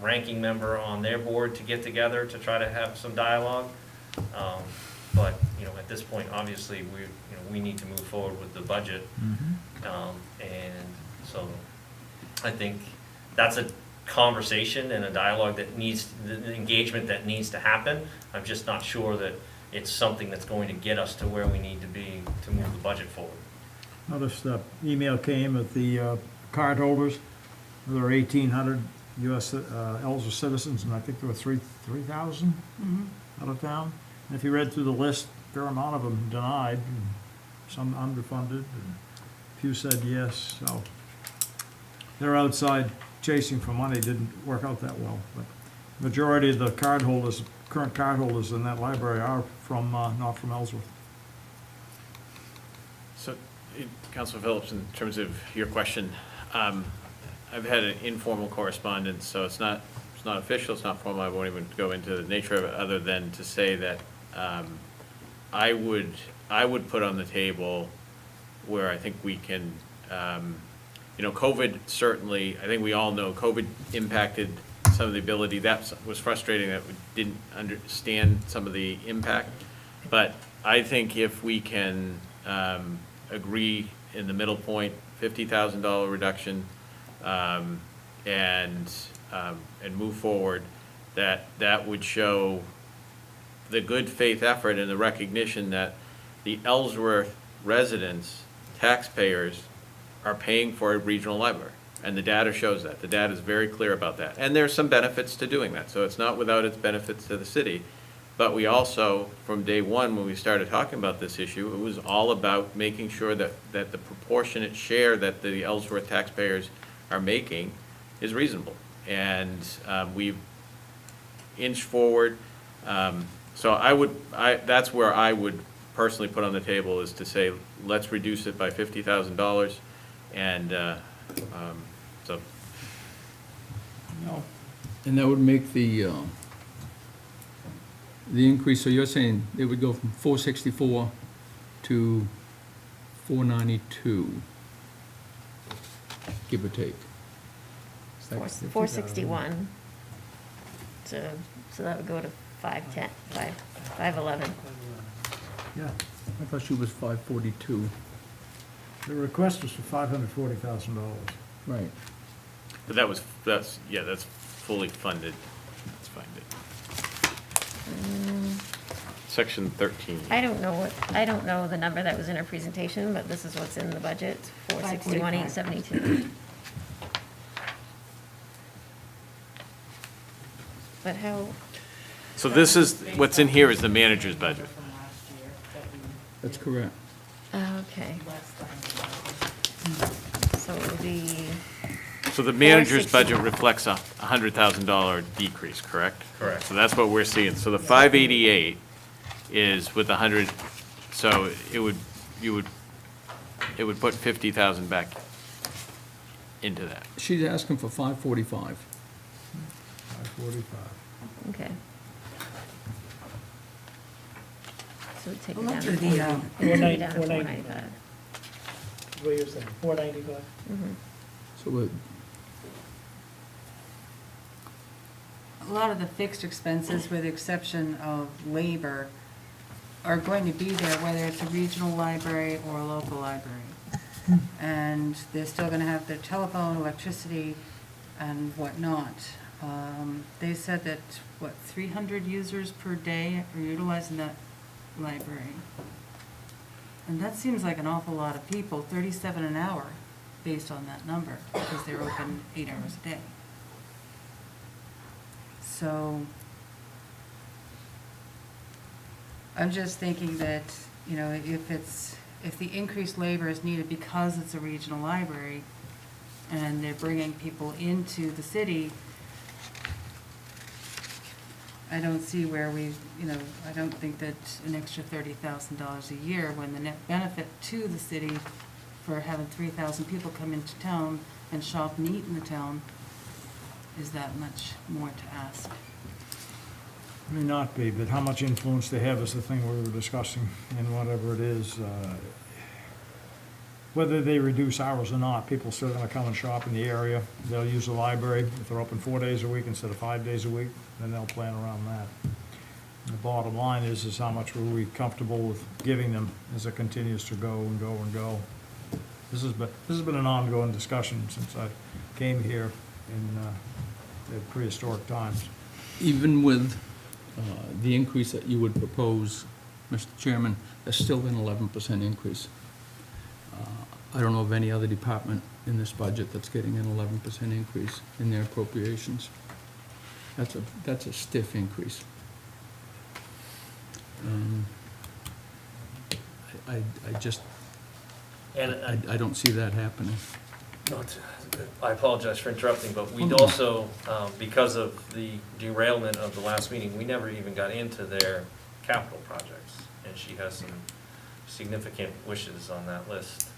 Speaker 3: ranking member on their board to get together to try to have some dialogue. But, you know, at this point, obviously, we need to move forward with the budget. And so I think that's a conversation and a dialogue that needs, the engagement that needs to happen. I'm just not sure that it's something that's going to get us to where we need to be to move the budget forward.
Speaker 7: Noticed the email came with the card holders. There are 1,800 U.S. Ellsworth citizens, and I think there were 3,000 out of town. And if you read through the list, a fair amount of them denied, and some underfunded, and a few said yes. So they're outside chasing for money. Didn't work out that well. But majority of the card holders, current card holders in that library are from not from Ellsworth.
Speaker 1: So, Councilor Phillips, in terms of your question, I've had an informal correspondence, so it's not official, it's not formal. I won't even go into the nature of it, other than to say that I would put on the table where I think we can, you know, COVID certainly, I think we all know COVID impacted some of the ability. That was frustrating that we didn't understand some of the impact. But I think if we can agree in the middle point, $50,000 reduction, and move forward, that would show the good faith effort and the recognition that the Ellsworth residents, taxpayers, are paying for a regional library. And the data shows that. The data is very clear about that. And there's some benefits to doing that. So it's not without its benefits to the city. But we also, from day one, when we started talking about this issue, it was all about making sure that the proportionate share that the Ellsworth taxpayers are making is reasonable. And we've inched forward. So that's where I would personally put on the table, is to say, let's reduce it by $50,000. And so.
Speaker 7: No.
Speaker 2: And that would make the increase, so you're saying it would go from 464 to 492, give or take.
Speaker 5: 461. So that would go to 510, 511.
Speaker 7: Yeah.
Speaker 2: I thought she was 542.
Speaker 7: The request was for $540,000.
Speaker 2: Right.
Speaker 1: But that's fully funded. It's funded. Section 13.
Speaker 5: I don't know the number that was in her presentation, but this is what's in the budget, 461, 872. But how,
Speaker 1: So this is, what's in here is the manager's budget.
Speaker 6: From last year, that we
Speaker 2: That's correct.
Speaker 5: okay,
Speaker 6: less than.
Speaker 5: so it would be,
Speaker 1: So the manager's budget reflects a $100,000 decrease, correct?
Speaker 3: Correct.
Speaker 1: So that's what we're seeing. So the 588 is with 100, so it would put 50,000 back into that.
Speaker 2: She's asking for 545.
Speaker 7: 45.
Speaker 5: Okay. So we take it
Speaker 9: Well,
Speaker 5: down
Speaker 9: do
Speaker 5: to
Speaker 9: the,
Speaker 5: four,
Speaker 9: um,
Speaker 5: take it down to
Speaker 8: 495.
Speaker 5: 495.
Speaker 8: What you're saying, 495?
Speaker 2: So we're,
Speaker 9: A lot of the fixed expenses, with the exception of labor, are going to be there, whether it's a regional library or a local library. And they're still gonna have their telephone, electricity, and whatnot. They said that, 300 users per day are utilizing that library. And that seems like an awful lot of people, 37 an hour, based on that number, because they're open 8 hours a day. So I'm just thinking that, if the increased labor is needed because it's a regional library and they're bringing people into the city, I don't see where I don't think that an extra $30,000 a year, when the net benefit to the city for having 3,000 people come into town and shop and eat in the town, is that much more to ask.
Speaker 7: May not be, but how much influence they have is the thing we were discussing, and whatever it is, whether they reduce hours or not, people still gonna come and shop in the area. They'll use the library. If they're open 4 days a week instead of 5 days a week, then they'll plan around that. And the bottom line is how much are we comfortable with giving them as it continues to go and go and go. This has been an ongoing discussion since I came here in the prehistoric times.
Speaker 2: even with the increase that you would propose, Mr. Chairman, that's still an 11% increase. I don't know of any other department in this budget that's getting an 11% increase in their appropriations. That's a stiff increase. I just,
Speaker 3: And
Speaker 2: I don't see that happening.
Speaker 3: I apologize for interrupting, but we'd
Speaker 2: no.
Speaker 3: also, because of the derailment of the last meeting, we never even got into their capital projects. And she has some significant wishes on that list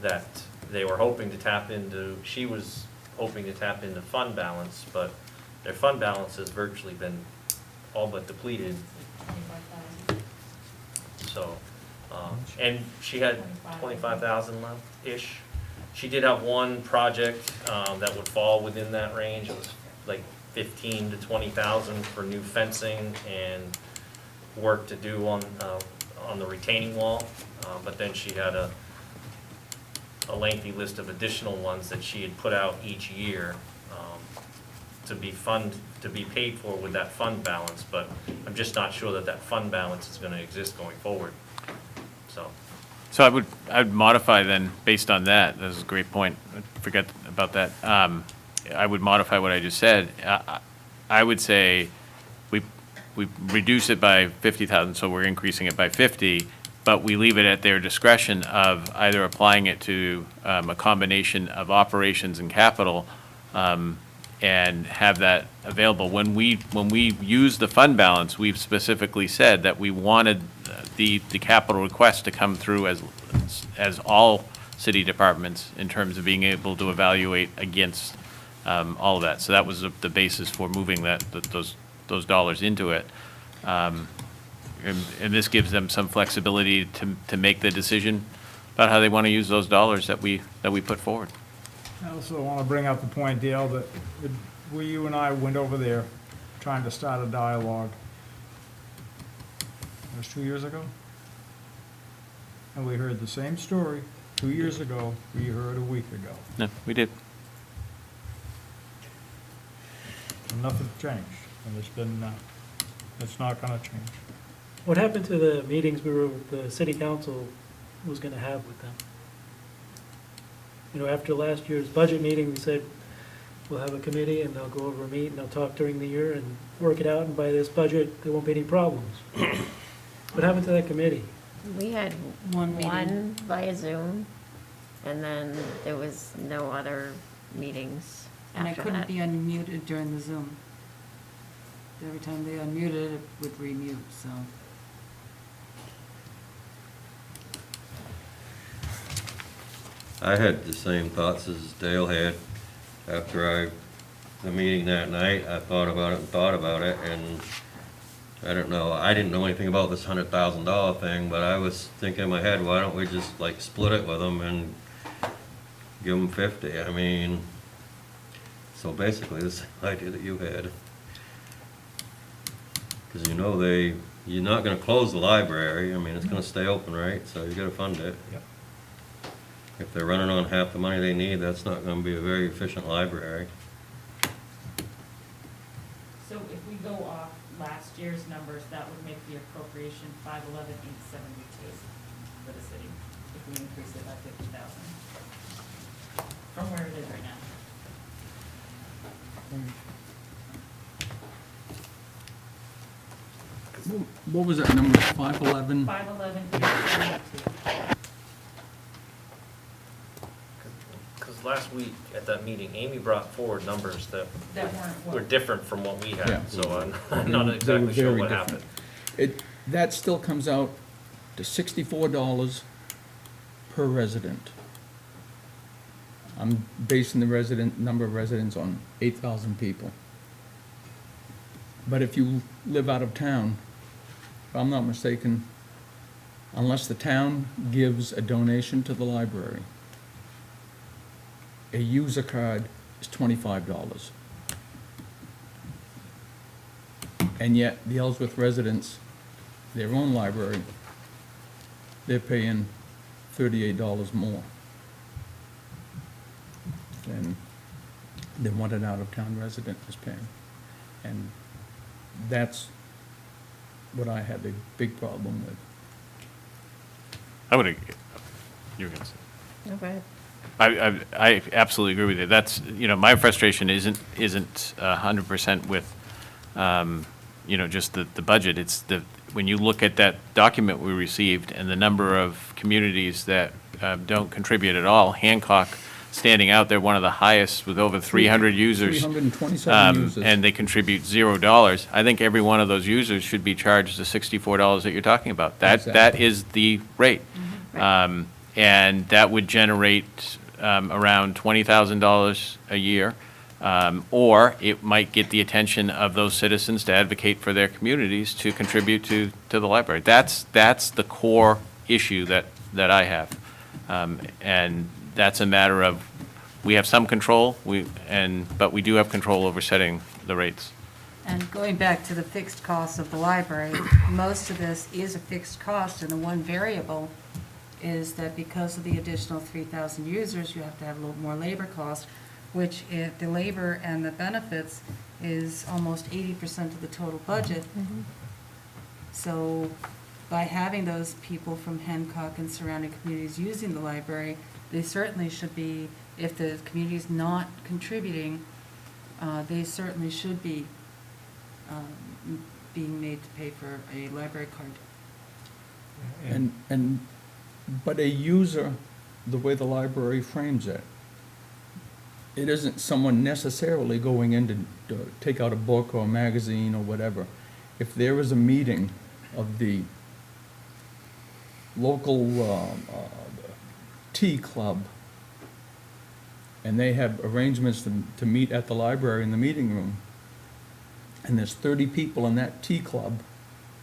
Speaker 3: that they were hoping to tap into. She was hoping to tap into fund balance, but their fund balance has virtually been all but depleted.
Speaker 6: 25,000.
Speaker 3: So, and she had 25,000 left-ish. She did have one project that would fall within that range. It was like 15 to 20,000 for new fencing and work to do on the retaining wall. But then she had a lengthy list of additional ones that she had put out each year to be paid for with that fund balance. But I'm just not sure that that fund balance is going to exist going forward.
Speaker 1: So I would modify then, based on that, that's a great point, I forgot about that. I would modify what I just said. I would say we reduce it by 50,000, so we're increasing it by 50, but we leave it at their discretion of either applying it to a combination of operations and capital, and have that available. When we use the fund balance, we've specifically said that we wanted the capital request to come through as all city departments in terms of being able to evaluate against all of that. So that was the basis for moving those dollars into it. And this gives them some flexibility to make the decision about how they want to use those dollars that we put forward.
Speaker 7: I also want to bring up the point, Dale, that you and I went over there trying to start a dialogue. It was 2 years ago? And we heard the same story 2 years ago we heard a week ago.
Speaker 1: No, we did.
Speaker 7: And nothing changed, and it's not going to change.
Speaker 8: What happened to the meetings the city council was gonna have with them? After last year's budget meeting, we said, we'll have a committee and they'll go over a meet and they'll talk during the year and work it out, and by this budget, there won't be any problems. What happened to that committee?
Speaker 5: We had
Speaker 9: One meeting.
Speaker 5: one via Zoom, and then there was no other meetings
Speaker 9: And I
Speaker 5: after
Speaker 9: couldn't
Speaker 5: that.
Speaker 9: be unmuted during the Zoom. Every time they unmuted, it would remute, so.
Speaker 10: I had the same thoughts as Dale had after I the meeting that night, I thought about it and thought about it, and I don't know, I didn't know anything about this $100,000 thing, but I was thinking in my head, why don't we just like split it with them and give them 50? I mean, so basically, this idea that you had. Because you know you're not gonna close the library, I mean, it's gonna stay open, right? So you gotta fund it.
Speaker 7: Yep.
Speaker 10: If they're running on half the money they need, that's not gonna be a very efficient library.
Speaker 6: So if we go off last year's numbers, that would make the appropriation 511,872 for the city, if we increase it by 50,000. From where it is right now.
Speaker 2: What was that number, 511?
Speaker 6: 511,872.
Speaker 3: Because last week at that meeting, Amy brought forward numbers that
Speaker 6: That weren't
Speaker 3: were
Speaker 6: what?
Speaker 3: different from what we
Speaker 2: Yeah.
Speaker 3: had, so I'm not
Speaker 2: They were
Speaker 3: exactly sure
Speaker 2: very
Speaker 3: what
Speaker 2: different.
Speaker 3: happened.
Speaker 2: That still comes out to $64 per resident. I'm basing the number of residents on 8,000 people. But if you live out of town, if I'm not mistaken, unless the town gives a donation to the library, a user card is $25. And yet, the Ellsworth residents, their own library, they're paying $38 more than what an out-of-town resident is paying. And that's what I have a big problem with.
Speaker 1: I would, you were gonna say.
Speaker 5: Okay.
Speaker 1: I absolutely agree with you. That's, my frustration isn't 100% with, just the budget. It's when you look at that document we received and the number of communities that don't contribute at all, Hancock standing out there, one of the highest with over 300 users.
Speaker 2: 327 users.
Speaker 1: And they contribute $0. I think every one of those users should be charged the $64 that you're talking about. That
Speaker 2: Exactly.
Speaker 1: is the rate. And that would generate around $20,000 a year. Or it might get the attention of those citizens to advocate for their communities to contribute to the library. That's the core issue that I have. And that's a matter of, we have some control, but we do have control over setting the rates.
Speaker 9: And going back to the fixed costs of the library, most of this is a fixed cost, and the one variable is that because of the additional 3,000 users, you have to have a little more labor cost, which if the labor and the benefits is almost 80% of the total budget. So by having those people from Hancock and surrounding communities using the library, they certainly should be, if the community's not contributing, they certainly should be being made to pay for a library card.
Speaker 2: But a user, the way the library frames it, it isn't someone necessarily going in to take out a book or a magazine or whatever. If there is a meeting of the local tea club, and they have arrangements to meet at the library in the meeting room, and there's 30 people in that tea club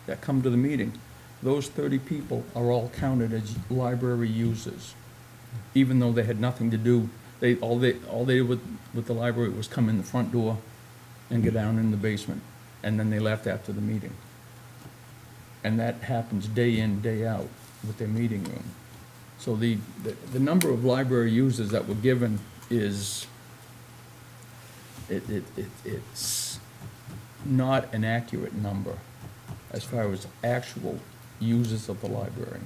Speaker 2: that come to the meeting, those 30 people are all counted as library users, even though they had nothing to do. All they did with the library was come in the front door and go down in the basement, and then they left after the meeting. And that happens day in, day out with their meeting room. So the number of library users that were given is, it's not an accurate number as far as actual users of the library.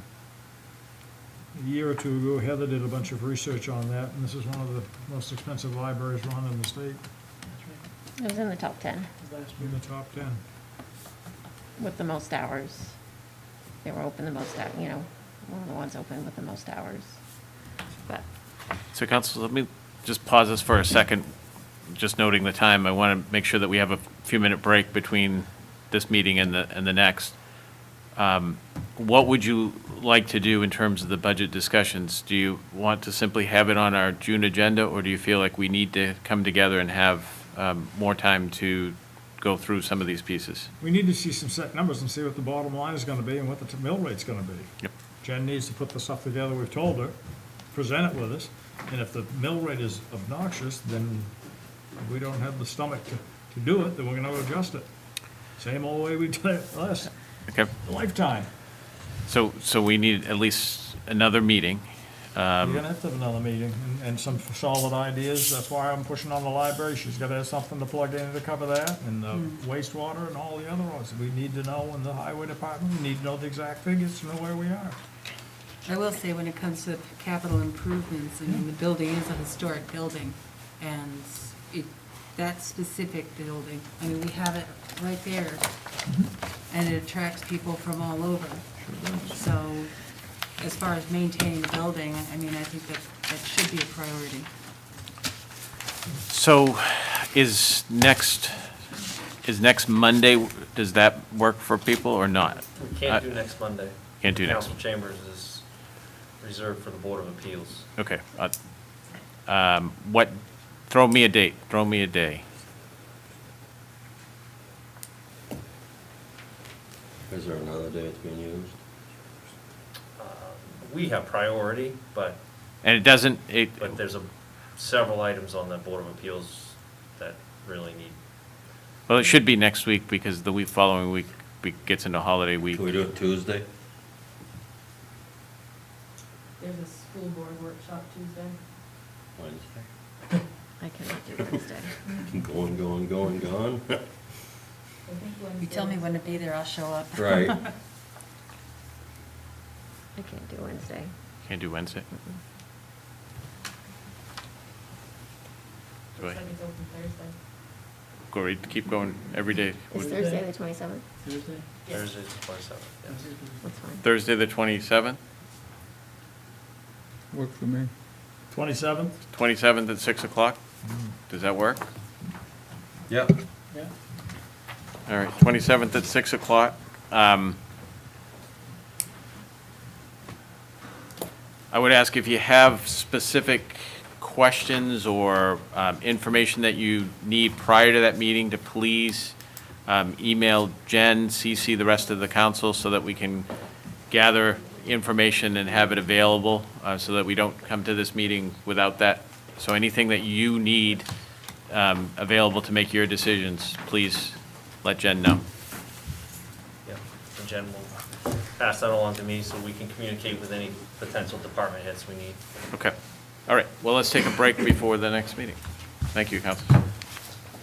Speaker 7: A year or two ago, Heather did a bunch of research on that, and this is one of the most expensive libraries run in the state,
Speaker 5: It was in the top 10
Speaker 7: in the top 10.
Speaker 5: with the most hours. They were open the most, one of the ones open with the most hours. But
Speaker 1: So council, let me just pause this for a second, just noting the time. I want to make sure that we have a few-minute break between this meeting and the next. What would you like to do in terms of the budget discussions? Do you want to simply have it on our June agenda, or do you feel like we need to come together and have more time to go through some of these pieces.
Speaker 7: We need to see some set numbers and see what the bottom line is gonna be and what the mill rate's gonna be.
Speaker 1: Yep.
Speaker 7: Jen needs to put the stuff together we've told her, present it with us, and if the mill rate is obnoxious, then we don't have the stomach to do it, then we're gonna adjust it. Same old way we did it last
Speaker 1: Okay?
Speaker 7: lifetime.
Speaker 1: So we need at least another meeting.
Speaker 7: You're gonna have to have another meeting and some solid ideas. That's why I'm pushing on the library. She's gotta have something to plug in to cover that, and the wastewater and all the other ones. We need to know in the highway department, we need to know the exact figures to know where we are.
Speaker 9: I will say, when it comes to capital improvements, I mean, the building is a historic building, and that specific building, I mean, we have it right there, and it attracts people from all over. So, as far as maintaining the building, I mean, I think that should be a priority.
Speaker 1: So is next Monday, does that work for people or not?
Speaker 3: We can't do next Monday.
Speaker 1: Can't do next.
Speaker 3: Council Chambers is reserved for the Board of Appeals.
Speaker 1: Okay. Throw me a date, throw me a day.
Speaker 10: Is there another day it's being used?
Speaker 3: We have priority, but
Speaker 1: And it doesn't,
Speaker 3: there's several items on the Board of Appeals that really need.
Speaker 1: well, it should be next week because the following week gets into holiday week.
Speaker 10: Can we do it Tuesday?
Speaker 6: There's a school board workshop Tuesday.
Speaker 10: Wednesday?
Speaker 5: I cannot do Wednesday.
Speaker 10: Gone.
Speaker 6: I think Wednesday.
Speaker 9: You tell me when to be there, I'll show up.
Speaker 10: Right.
Speaker 5: I can't do Wednesday.
Speaker 1: Can't do Wednesday? Do
Speaker 6: Looks
Speaker 1: I-
Speaker 6: like it's open Thursday.
Speaker 1: Go right, keep going every day.
Speaker 5: Is Thursday the 27th?
Speaker 8: Thursday?
Speaker 3: Thursday's the 27th, yes.
Speaker 5: That's fine.
Speaker 1: Thursday, the 27th?
Speaker 2: Work for me.
Speaker 7: 27th?
Speaker 1: 27th at 6 o'clock? Does that work?
Speaker 10: Yep.
Speaker 8: Yeah.
Speaker 1: All right, 27th at 6 o'clock. I would ask if you have specific questions or information that you need prior to that meeting to please email Jen, CC the rest of the council so that we can gather information and have it available so that we don't come to this meeting without that. So anything that you need available to make your decisions, please let Jen know.
Speaker 3: Yeah, and Jen will pass that along to me so we can communicate with any potential department heads we need.
Speaker 1: Okay. All right. Well, let's take a break before the next meeting. Thank you, Council.